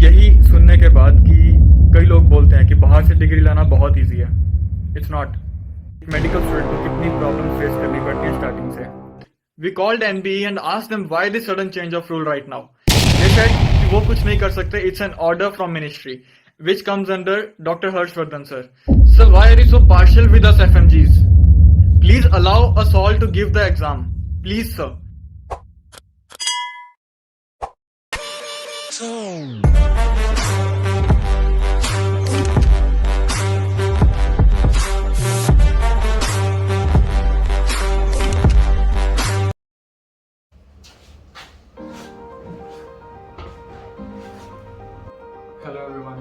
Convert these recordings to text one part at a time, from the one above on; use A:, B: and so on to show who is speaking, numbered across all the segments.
A: यही सुनने के बाद कि कई लोग बोलते हैं कि बाहर से डिग्री लाना बहुत ईजी है, इट्स नॉट। मेडिकल स्टूडेंट को कितनी प्रॉब्लम फेस करनी पड़ती है स्टार्टिंग से। We called NBE and asked them why this sudden change of rule right now. They said कि वो कुछ नहीं कर सकते, it's an order from ministry which comes under Dr. Harshvardhan sir. Sir, why are you so partial with us FMGs? Please allow us all to give the exam. Please, sir.
B: Hello everyone,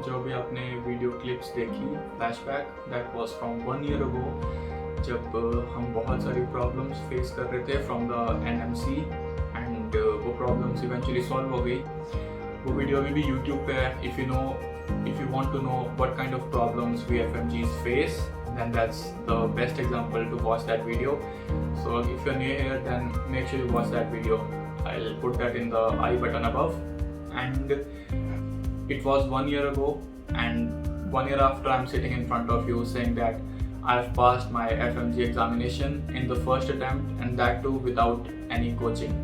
B: जो भी आपने video clips देखी flashback, that was from 1 year ago, जब हम बहुत सारी problems face कर रहे थे फ्रॉम द एनएमसी एंड वो प्रॉब्लम्स इवेंचुअली सॉल्व हो गई। वो वीडियो अभी भी यूट्यूब पे है। If you want to know what kind of problems we FMGs face, then that's the best example to watch that video. So if you're new here, then make sure you watch that video. I'll put that in the I button above. And it was 1 year ago, and 1 year after I'm sitting in front of you saying that I've passed my FMG examination in the first attempt, and that too without any coaching.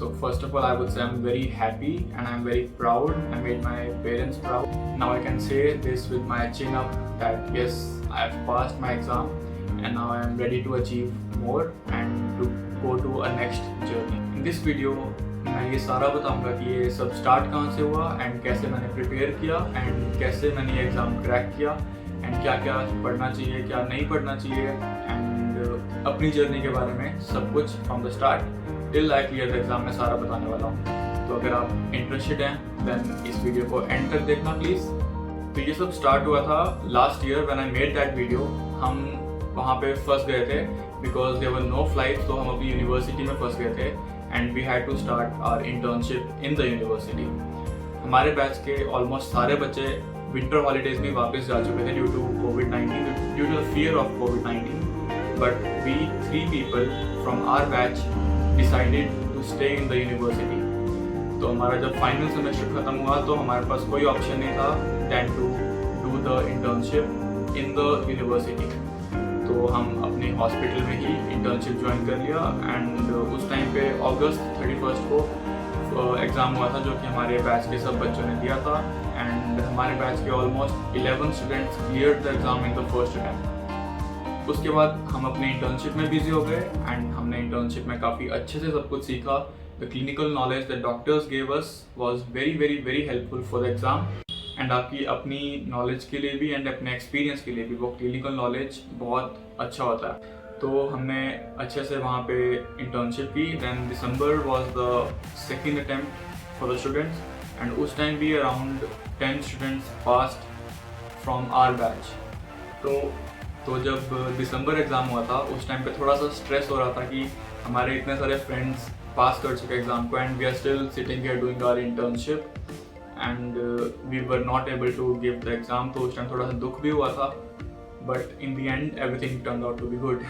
B: So first of all, I would say I'm very happy and I'm very proud. I made my parents proud. Now I can say this with my chin up that yes, I've passed my exam and now I'm ready to achieve more and to go to a next journey. In this video, मैं ये सारा बताऊंगा कि ये सब start कहाँ से हुआ एंड कैसे मैंने प्रिपेयर किया एंड कैसे मैंने ये एग्ज़ाम क्रैक किया एंड क्या क्या पढ़ना चाहिए, क्या नहीं पढ़ना चाहिए, एंड अपनी जर्नी के बारे में सब कुछ from the start till I clear the exam में सारा बताने वाला हूँ। तो अगर आप इंटरेस्टेड हैं देन इस वीडियो को एंड तक देखना प्लीज़। तो ये सब स्टार्ट हुआ था last year when I made that video. हम वहाँ पे फंस गए थे because there were no flights, तो हम अपनी यूनिवर्सिटी में फंस गए थे and we had to start our internship in the university. हमारे बैच के ऑलमोस्ट सारे बच्चे विंटर हॉलीडेज में वापस जा चुके थे due to covid, due to the fear of covid, but we 3 people from our batch decided to stay in the university. तो हमारा जब फाइनल सेमेस्टर खत्म हुआ तो हमारे पास कोई ऑप्शन नहीं था than to do the internship in the university. तो हम अपने हॉस्पिटल में ही इंटर्नशिप ज्वाइन कर लिया एंड उस टाइम पे अगस्त 31 को एग्ज़ाम हुआ था जो कि हमारे बैच के सब बच्चों ने दिया था एंड हमारे बैच के almost 11 students cleared the exam in the first attempt. उसके बाद हम अपने इंटर्नशिप में बिजी हो गए एंड हमने इंटर्नशिप में काफ़ी अच्छे से सब कुछ सीखा। The clinical knowledge that doctors gave us was very very very helpful for the exam and आपकी अपनी नॉलेज के लिए भी एंड अपने एक्सपीरियंस के लिए भी वो क्लिनिकल नॉलेज बहुत अच्छा होता है। तो हमने अच्छे से वहाँ पे इंटर्नशिप की। Then December was the second attempt for the students and उस टाइम भी around 10 students passed from our batch. तो जब दिसंबर एग्ज़ाम हुआ था उस टाइम पे थोड़ा सा स्ट्रेस हो रहा था कि हमारे इतने सारे फ्रेंड्स पास कर चुके एग्ज़ाम को and we are still sitting here doing our internship and we were not able to give the exam. तो उस टाइम थोड़ा सा दुख भी हुआ था, but in the end everything turn out to be good.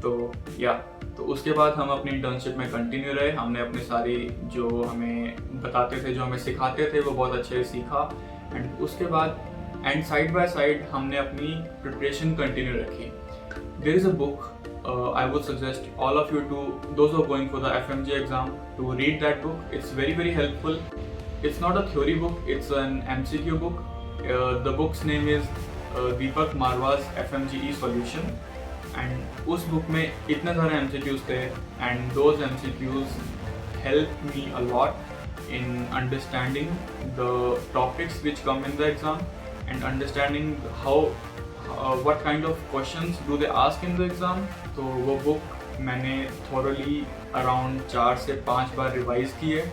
B: तो उसके बाद हम अपनी इंटर्नशिप में कंटिन्यू रहे। हमने अपने सारी जो हमें बताते थे, जो हमें सिखाते थे, वो बहुत अच्छे से सीखा एंड उसके बाद एंड साइड बाय साइड हमने अपनी प्रिपरेशन कंटिन्यू रखी। There is a book I would suggest all of you to, those who are going for the FMG exam, to read that book. It's very very helpful. It's not a theory book, it's an MCQ book. The book's name is Deepak Marwa's FMGE Solution and उस book में इतने सारे MCQs थे and those MCQs helped me a lot in understanding the topics which come in the exam and understanding how what kind of questions do they ask in the exam. तो वो book मैंने thoroughly around 4 से 5 बार revise की है,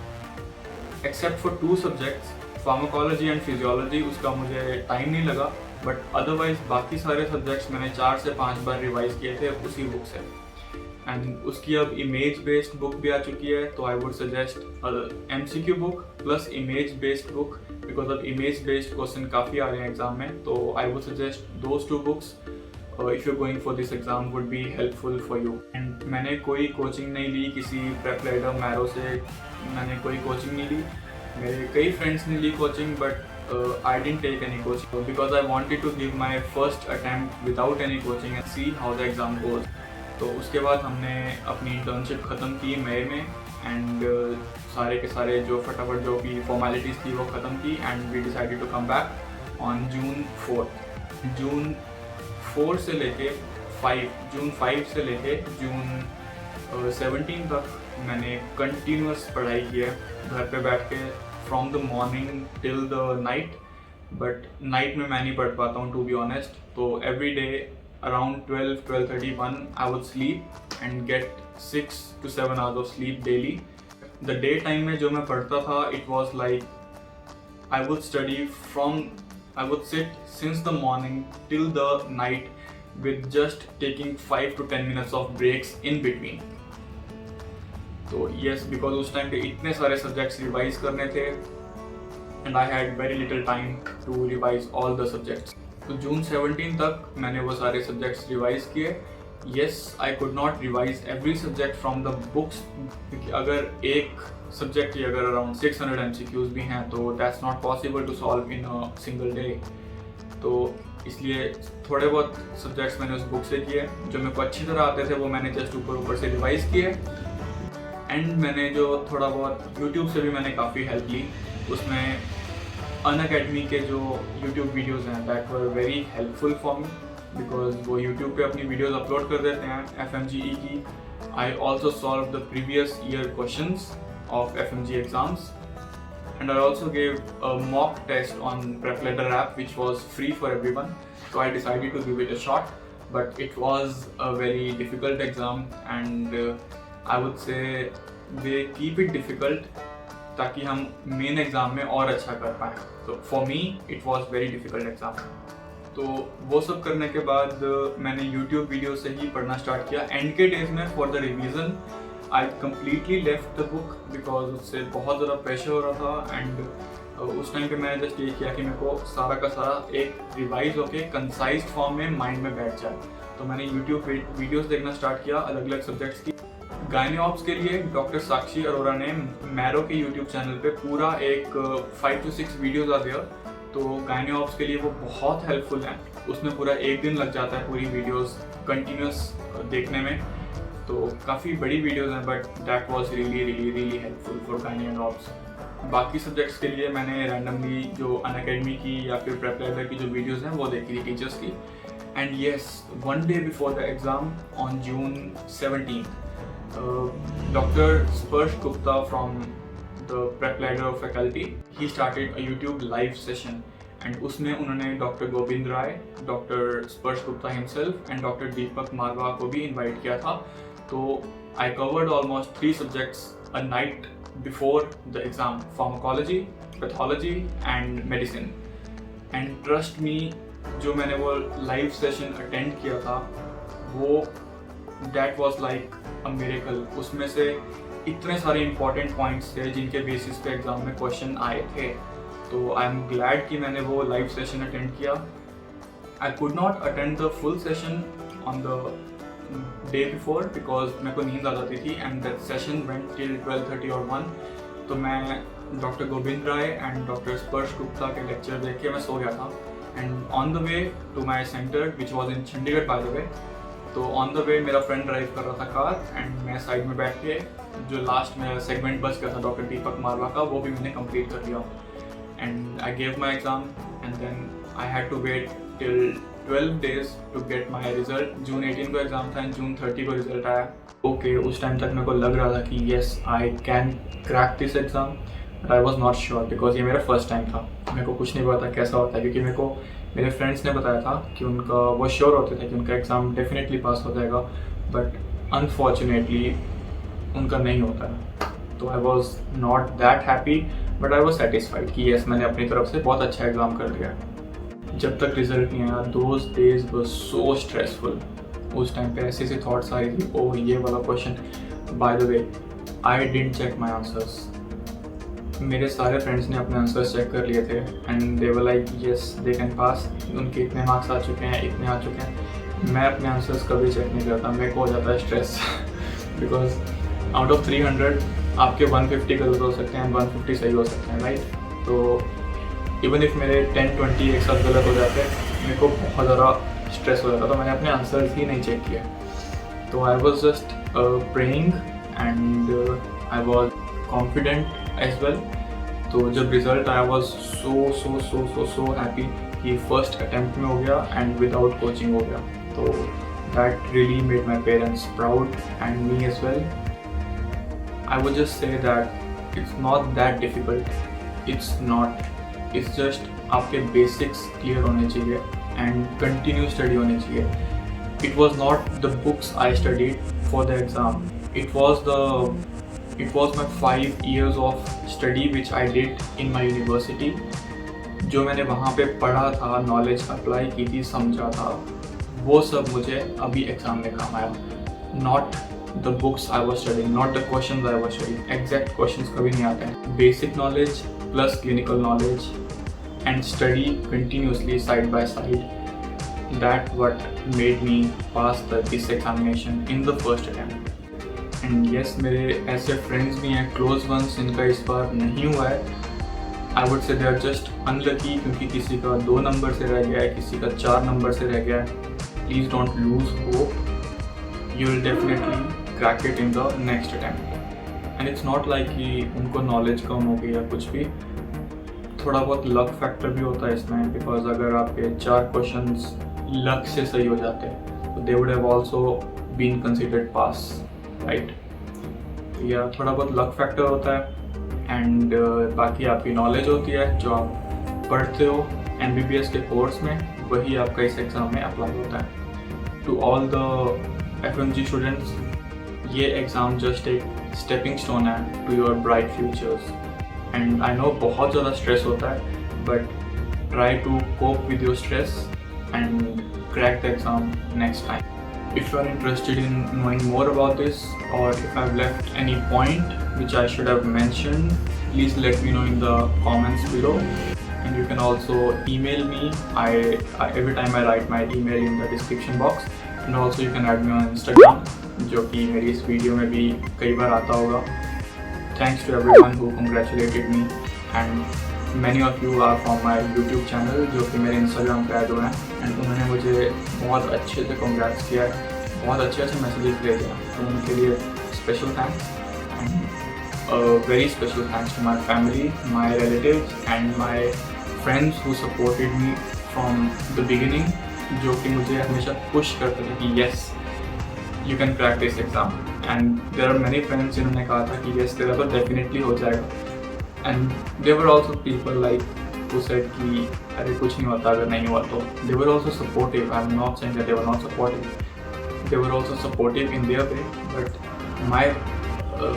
B: except for 2 subjects, pharmacology and physiology. उसका मुझे time नहीं लगा, बट अदरवाइज बाकी सारे सब्जेक्ट्स मैंने 4 से 5 बार रिवाइज किए थे उसी बुक से। एंड उसकी अब इमेज बेस्ड बुक भी आ चुकी है, तो I would suggest MCQ book plus image based book, because अब इमेज बेस्ड क्वेश्चन काफ़ी आ रहे हैं एग्जाम में। तो I would suggest those 2 books if you going for this exam would be helpful for you. And मैंने कोई coaching नहीं ली किसी प्रेप लाइडर मैरो से, मैंने कोई कोचिंग नहीं ली। मेरे कई फ्रेंड्स ने ली coaching but I didn't take any coaching because I wanted to give my first attempt without any coaching and see how the exam goes. तो उसके बाद हमने अपनी इंटर्नशिप ख़त्म की मई में एंड सारे के सारे जो फटाफट जो भी फॉर्मेलिटीज़ थी वो ख़त्म की and we decided to come back on June 4। जून 4 से लेके 5 जून 5 से लेके जून 17 तक मैंने कंटिन्यूस पढ़ाई की है घर पे बैठ के from the morning till the night. But night में मैं नहीं पढ़ पाता हूँ टू बी ऑनेस्ट। तो every day around 12:30-1 I would sleep and get 6 to 7 hours of sleep daily. The day time में जो मैं पढ़ता था it was like I would sit since the morning till the night with just taking 5 to 10 minutes of breaks in between. तो yes, because उस time पे इतने सारे सब्जेक्ट्स रिवाइज करने थे and I had very little time to revise all the subjects. तो जून 17 तक मैंने वो सारे सब्जेक्ट्स रिवाइज किए। Yes, I could not revise every subject from the books क्योंकि अगर एक सब्जेक्ट की अगर अराउंड 600 MCQs भी हैं तो that's not possible to solve in a single day. तो इसलिए थोड़े बहुत सब्जेक्ट्स मैंने उस बुक से किए, जो मेरे को अच्छी तरह आते थे वो मैंने जस्ट ऊपर से रिवाइज किए। एंड मैंने जो थोड़ा बहुत यूट्यूब से भी मैंने काफ़ी हेल्प ली। उसमें अनअकैडमी के जो यूट्यूब वीडियोज़ हैं that were very helpful for me because वो यूट्यूब पे अपनी वीडियोस अपलोड कर देते हैं FMGE की। I also solve the previous year questions of FMG exams and I also gave a mock test on PrepLadder app which was free for everyone. So I decided to give it a shot, but it was a very difficult exam and I would say they keep it difficult ताकि हम main exam में और अच्छा कर पाएँ। तो for me it was very difficult exam. तो वो सब करने के बाद मैंने YouTube वीडियो से ही पढ़ना स्टार्ट किया। एंड के डेज में for the revision I completely left the book because उससे बहुत ज़्यादा प्रेशर हो रहा था एंड उस टाइम पे मैंने जस्ट ये किया कि मेरे को सारा का सारा एक रिवाइज होके कंसाइज्ड फॉर्म में माइंड में बैठ जाए। तो मैंने यूट्यूब वीडियोस देखना स्टार्ट किया अलग अलग सब्जेक्ट्स की। गायनियोप्स के लिए डॉक्टर साक्षी अरोरा ने मैरो के यूट्यूब चैनल पे पूरा एक 5 to 6 वीडियोज आ दिया। तो गायनियोप्स के लिए वो बहुत हेल्पफुल है। उसमें पूरा एक दिन लग जाता है पूरी वीडियोस कंटिन्यूस देखने में। तो काफ़ी बड़ी वीडियोस हैं but that was really helpful for gynaeobs. बाकी सब्जेक्ट्स के लिए मैंने रैंडमली जो अनअकैडमी की या फिर प्रेपलेटर की जो वीडियोस हैं वो देखी थी टीचर्स की। And yes, one day before the exam on June 17 doctor Sparsh Gupta from the PrepLadder faculty he started a YouTube live session and उसमें उन्होंने doctor Govind Rai, doctor Sparsh Gupta himself and doctor Deepak Marwah को भी इन्वाइट किया था। तो I covered almost 3 subjects a night before the exam: pharmacology, pathology and medicine. And trust me, जो मैंने वो लाइव सेशन अटेंड किया था वो that was like a miracle. उसमें से इतने सारे इंपॉर्टेंट पॉइंट्स थे जिनके बेसिस पे एग्जाम में क्वेश्चन आए थे। तो आई एम ग्लैड कि मैंने वो लाइव सेशन अटेंड किया। I could not attend the full session on the day before because मेरे को नींद आ जाती थी and that session went till 12:30 और 1। तो मैं doctor Govind Rai and doctor Sparsh Gupta के लेक्चर देख के मैं सो गया था। And on the way to my centre which was in Chandigarh by the way, तो ऑन द वे मेरा फ्रेंड ड्राइव कर रहा था कार एंड मैं साइड में बैठ के जो लास्ट में सेगमेंट बच गया था डॉक्टर दीपक मारवा का वो भी मैंने कंप्लीट कर लिया। And I gave my exam and then I had to wait till 12 days to get my result. जून 18 को एग्ज़ाम था एंड जून 30 को रिजल्ट आया। ओके, उस टाइम तक मेरे को लग रहा था कि yes I can crack this exam, but I was not sure because ये मेरा फर्स्ट टाइम था। मेरे को कुछ नहीं पता कैसा होता है क्योंकि मेरे को मेरे फ्रेंड्स ने बताया था कि उनका वो श्योर होते थे कि उनका एग्ज़ाम डेफिनेटली पास हो जाएगा, बट अनफॉर्चुनेटली उनका नहीं होता है। तो I was not that happy but I was satisfied कि येस मैंने अपनी तरफ से बहुत अच्छा एग्ज़ाम कर दिया। जब तक रिजल्ट नहीं आया those days were so stressful. उस टाइम पे ऐसे थॉट्स आ रही थी, ओह ये वाला question, by the way I didn't check my answers. मेरे सारे फ्रेंड्स ने अपने आंसर्स चेक कर लिए थे and they were like yes they can pass, उनके इतने मार्क्स आ चुके हैं, इतने आ चुके हैं। मैं अपने आंसर्स कभी चेक नहीं करता, मेरे को हो जाता है स्ट्रेस बिकॉज आउट ऑफ 300 आपके 150 गलत हो सकते हैं, 150 सही हो सकते हैं, राइट? तो इवन इफ मेरे 10-20 एक साथ गलत हो जाते मेरे को बहुत ज़्यादा स्ट्रेस हो जाता, तो मैंने अपने आंसर्स ही नहीं चेक किए। तो I was just praying and I was confident as well. तो जब रिजल्ट आया वॉज सो हैप्पी कि फर्स्ट अटेम्प्ट में हो गया एंड विदाउट कोचिंग हो गया। तो that really made my parents proud and me as well. I would just say that it's not that difficult, it's just आपके बेसिक्स क्लियर होने चाहिए एंड कंटिन्यू स्टडी होनी चाहिए। It was not the books I studied for the exam, it was my 5 years of study which I did in my university। जो मैंने वहाँ पे पढ़ा था, नॉलेज अप्लाई की थी, समझा था, वो सब मुझे अभी एग्ज़ाम में काम आया। Not the books I was studying, not the question I was studying. Exact question कभी नहीं आते हैं। Basic knowledge plus clinical knowledge and study continuously side by side, that what made me pass this examination in the first attempt। And yes, मेरे ऐसे friends भी हैं, close ones, जिनका इस बार नहीं हुआ है। I would say they are just unlucky, क्योंकि किसी का 2 नंबर से रह गया है, किसी का 4 नंबर से रह गया है। Please don't lose hope, you will definitely crack it in the next attempt. And it's not like कि उनको नॉलेज कम हो गई या कुछ भी, थोड़ा बहुत लक फैक्टर भी होता है इसमें, बिकॉज अगर आपके 4 क्वेश्चंस लक से सही हो जाते तो they would have also been considered pass, right? या थोड़ा बहुत लक फैक्टर होता है एंड बाकी आपकी नॉलेज होती है, जो आप पढ़ते हो MBBS के कोर्स में, वही आपका इस एग्ज़ाम में अप्लाई होता है। To all the FMG students, ये एग्ज़ाम जस्ट एक स्टेपिंग स्टोन है to your bright futures. And I know बहुत ज़्यादा स्ट्रेस होता है, but try to cope with your stress and crack the exam next time. If you are interested in knowing more about this, or if I've left any point which I should have mentioned, please let me know in the comments below. And you can also email me. Every time I write my email in the description box. And also you can add me on Instagram, जो कि मेरी इस video में भी कई बार आता होगा। Thanks to everyone who congratulated me, and many of you are from my YouTube channel, जो कि मेरे Instagram पे ऐड हुए हैं, एंड उन्होंने मुझे बहुत अच्छे से कॉन्ग्रेट्स किया है, बहुत अच्छे मैसेजेस भेजे हैं। तो उनके लिए special thanks, and very special thanks to my family, my relatives and my friends who supported me from the beginning, जो कि मुझे हमेशा पुश करते थे कि yes you can crack this exam. And there are many friends जिन्होंने कहा था कि येस तेरा तो डेफिनेटली हो जाएगा। And there were also people like who said कि अरे कुछ नहीं होता अगर नहीं हुआ तो। They were also supportive. I'm not saying that they were not supportive. They were also supportive in their way. But my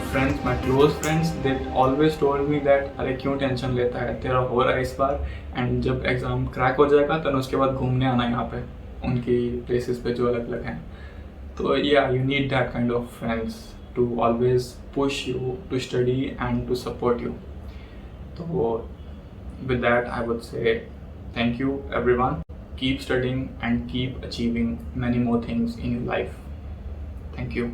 B: friends, my close friends, they always told me that अरे क्यों टेंशन लेता है, तेरा हो रहा है इस बार, and जब एग्ज़ाम क्रैक हो जाएगा तो उसके बाद घूमने आना यहाँ पे उनकी प्लेसेस पे जो अलग अलग हैं। तो yeah, you need that kind of friends to always push you to study and to support you. So with that, I would say thank you everyone. Keep studying and keep achieving many more things in your life. Thank you.